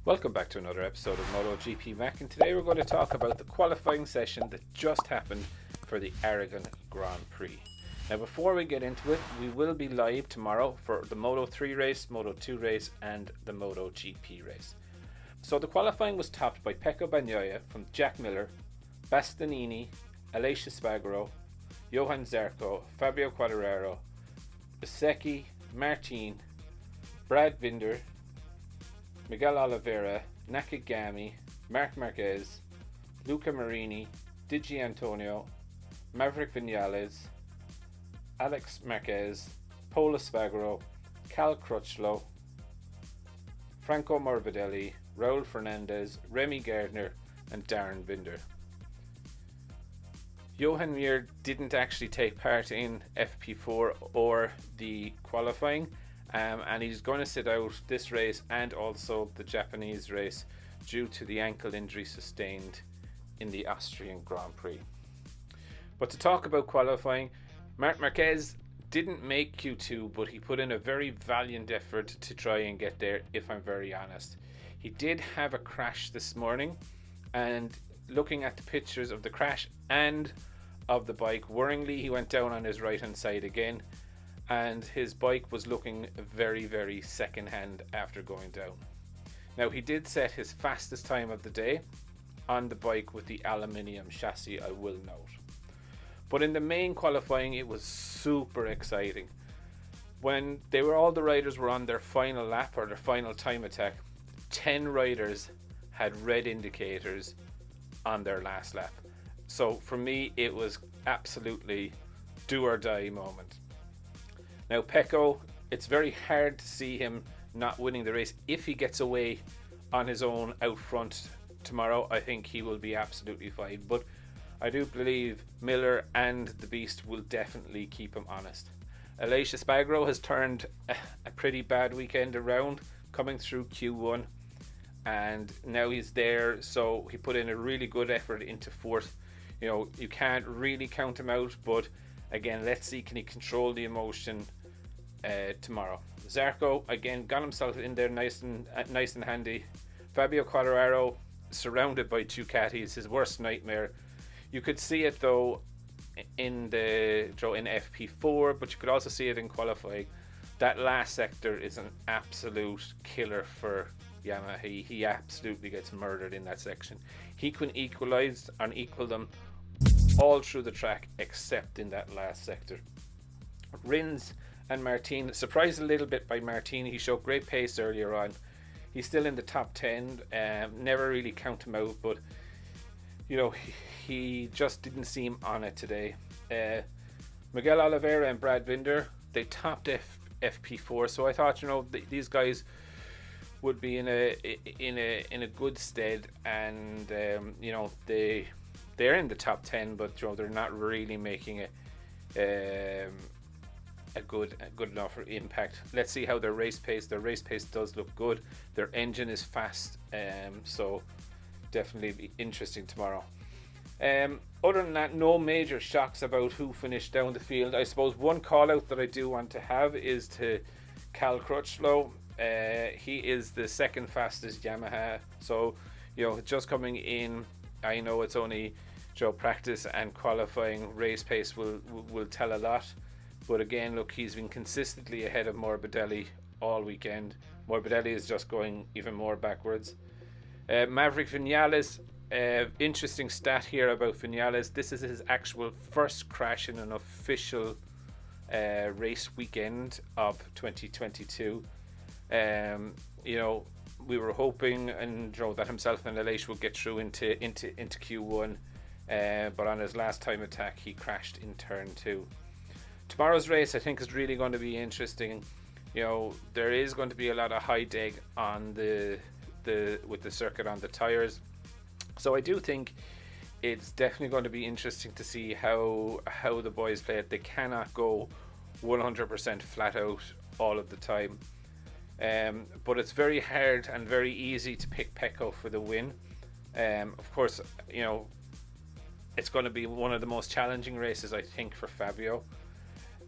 Welcome back to another episode of MotoGP Mac, and today we're going to talk about the qualifying session that just happened for the Aragon Grand Prix. Now before we get into it, we will be live tomorrow for the Moto 3 race, Moto 2 race and the MotoGP race. So the qualifying was topped by Pecco Bagnaia from Jack Miller, Bastianini, Aleix Espargaro, Johan Zarco, Fabio Quartararo, Bezzecchi, Martin, Brad Binder, Miguel Oliveira, Nakagami, Marc Marquez, Luca Marini, Di Giannantonio, Maverick Vinales, Alex Marquez, Pol Espargaro, Cal Crutchlow, Franco Morbidelli, Raul Fernandez, Remy Gardner and Darren Binder. Johan Mir didn't actually take part in FP4 or the qualifying, and he's going to sit out this race and also the Japanese race due to the ankle injury sustained in the Austrian Grand Prix. But to talk about qualifying, Marc Marquez didn't make Q2, but he put in a very valiant effort to try and get there, if I'm very honest. He did have a crash this morning, and looking at the pictures of the crash and of the bike, worryingly he went down on his right hand side again, and his bike was looking very second hand after going down. Now he did set his fastest time of the day on the bike with the aluminium chassis, I will note. But in the main qualifying it was super exciting. When all the riders were on their final lap or their final time attack, 10 riders had red indicators on their last lap. So for me it was absolutely do or die moment. Now Pecco, it's very hard to see him not winning the race. If he gets away on his own out front tomorrow, I think he will be absolutely fine. But I do believe Miller and the Beast will definitely keep him honest. Aleix Espargaro has turned a pretty bad weekend around, coming through Q1, and now he's there, so he put in a really good effort into fourth. You know, you can't really count him out, but again, let's see, can he control the emotion tomorrow. Zarco again got himself in there nice and handy. Fabio Quartararo surrounded by Ducatis, his worst nightmare. You could see it though in FP4, but you could also see it in qualifying. That last sector is an absolute killer for Yamaha. He absolutely gets murdered in that section. He can equalize and equal them all through the track except in that last sector. Rins and Martin, surprised a little bit by Martin. He showed great pace earlier on. He's still in the top 10. Never really count him out, but you know, he just didn't seem on it today. Miguel Oliveira and Brad Binder, they topped FP4, so I thought, you know, these guys would be in a good stead, and you know, they're in the top 10, but you know, they're not really making a good enough impact. Let's see how their race pace does look good. Their engine is fast, so definitely be interesting tomorrow. Other than that, no major shocks about who finished down the field. I suppose one call out that I do want to have is to Cal Crutchlow. He is the second fastest Yamaha, so you know, just coming in, I know it's only practice and qualifying. Race pace will tell a lot, but again, look, he's been consistently ahead of Morbidelli all weekend. Morbidelli is just going even more backwards. Maverick Vinales, interesting stat here about Vinales. This is his actual first crash in an official race weekend of 2022. You know, we were hoping and that himself and Aleix would get through into Q1, but on his last time attack he crashed in turn 2. Tomorrow's race I think is really going to be interesting. You know, there is going to be a lot of high deg on with the circuit on the tires, so I do think it's definitely going to be interesting to see how the boys play it. They cannot go 100% flat out all of the time, but it's very hard and very easy to pick Pecco for the win. Of course, you know, it's going to be one of the most challenging races I think for Fabio.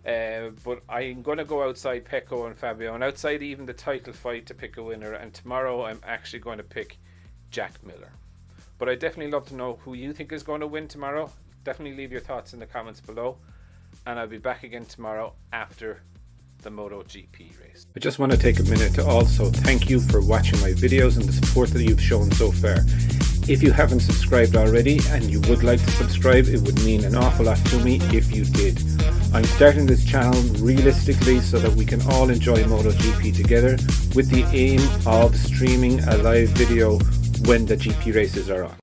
But I'm going to go outside Pecco and Fabio, and outside even the title fight to pick a winner. And tomorrow I'm actually going to pick Jack Miller. But I'd definitely love to know who you think is going to win tomorrow. Definitely leave your thoughts in the comments below. And I'll be back again tomorrow after the MotoGP race. I just want to take a minute to also thank you for watching my videos and the support that you've shown so far. If you haven't subscribed already and you would like to subscribe, it would mean an awful lot to me if you did. I'm starting this channel realistically so that we can all enjoy MotoGP together, with the aim of streaming a live video when the GP races are on.